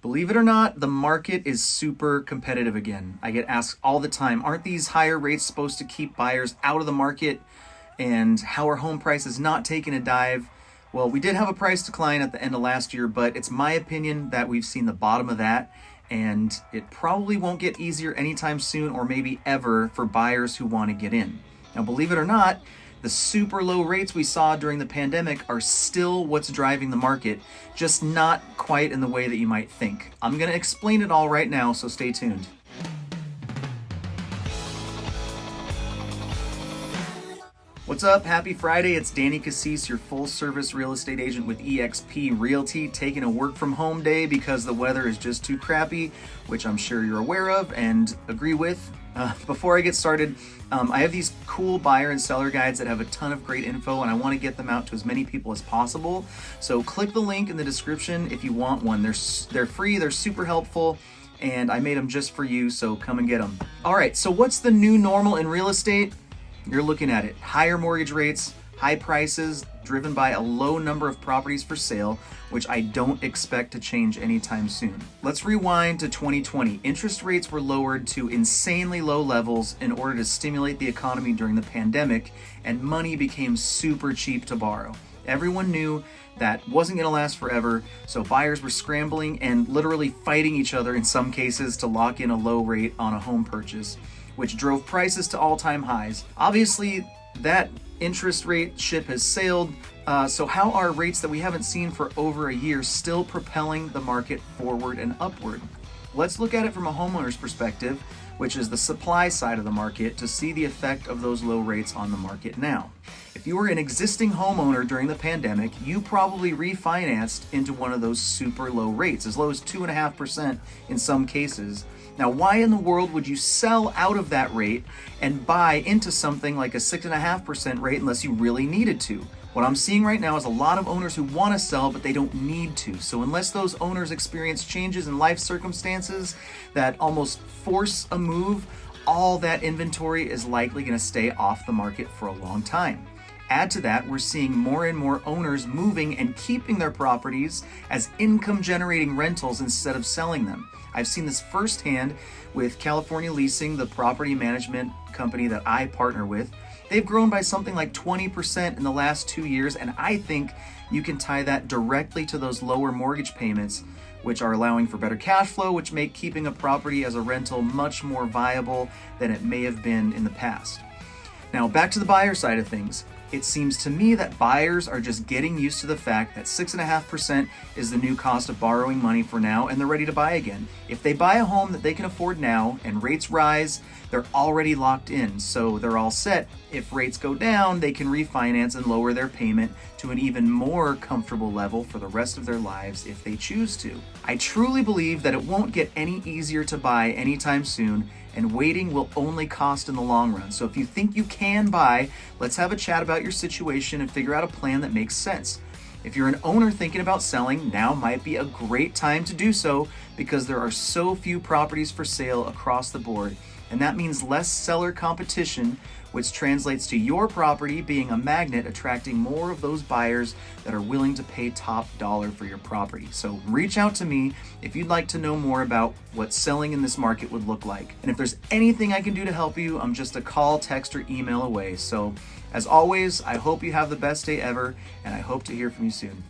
Believe it or not, the market is super competitive again. I get asked all the time, aren't these higher rates supposed to keep buyers out of the market? And how are home prices not taking a dive? Well, we did have a price decline at the end of last year, but it's my opinion that we've seen the bottom of that, and it probably won't get easier anytime soon or maybe ever for buyers who want to get in. Now, believe it or not, the super low rates we saw during the pandemic are still what's driving the market, just not quite in the way that you might think. I'm going to explain it all right now, so stay tuned. What's up? Happy Friday. It's Danny Cassis, your full-service real estate agent with eXp Realty, taking a work-from-home day because the weather is just too crappy, which I'm sure you're aware of and agree with. Before I get started, I have these cool buyer and seller guides that have a ton of great info, and I want to get them out to as many people as possible. So click the link in the description if you want one. They're free, they're super helpful, and I made them just for you, so come and get them. All right, so what's the new normal in real estate? You're looking at it. Higher mortgage rates, high prices, driven by a low number of properties for sale, which I don't expect to change anytime soon. Let's rewind to 2020. Interest rates were lowered to insanely low levels in order to stimulate the economy during the pandemic, and money became super cheap to borrow. Everyone knew that wasn't going to last forever, so buyers were scrambling and literally fighting each other in some cases to lock in a low rate on a home purchase, which drove prices to all-time highs. Obviously, that interest rate ship has sailed, so how are rates that we haven't seen for over a year still propelling the market forward and upward? Let's look at it from a homeowner's perspective, which is the supply side of the market, to see the effect of those low rates on the market now. If you were an existing homeowner during the pandemic, you probably refinanced into one of those super low rates, as low as 2.5% in some cases. Now, why in the world would you sell out of that rate and buy into something like a 6.5% rate unless you really needed to? What I'm seeing right now is a lot of owners who want to sell, but they don't need to. So unless those owners experience changes in life circumstances that almost force a move, all that inventory is likely going to stay off the market for a long time. Add to that, we're seeing more and more owners moving and keeping their properties as income-generating rentals instead of selling them. I've seen this firsthand with California Leasing, the property management company that I partner with. They've grown by something like 20% in the last 2 years, and I think you can tie that directly to those lower mortgage payments, which are allowing for better cash flow, which make keeping a property as a rental much more viable than it may have been in the past. Now, back to the buyer side of things. It seems to me that buyers are just getting used to the fact that 6.5% is the new cost of borrowing money for now, and they're ready to buy again. If they buy a home that they can afford now and rates rise, they're already locked in, so they're all set. If rates go down, they can refinance and lower their payment to an even more comfortable level for the rest of their lives if they choose to. I truly believe that it won't get any easier to buy anytime soon, and waiting will only cost in the long run. So if you think you can buy, let's have a chat about your situation and figure out a plan that makes sense. If you're an owner thinking about selling, now might be a great time to do so because there are so few properties for sale across the board, and that means less seller competition, which translates to your property being a magnet attracting more of those buyers that are willing to pay top dollar for your property. So reach out to me if you'd like to know more about what selling in this market would look like. And if there's anything I can do to help you, I'm just a call, text, or email away. So as always, I hope you have the best day ever, and I hope to hear from you soon.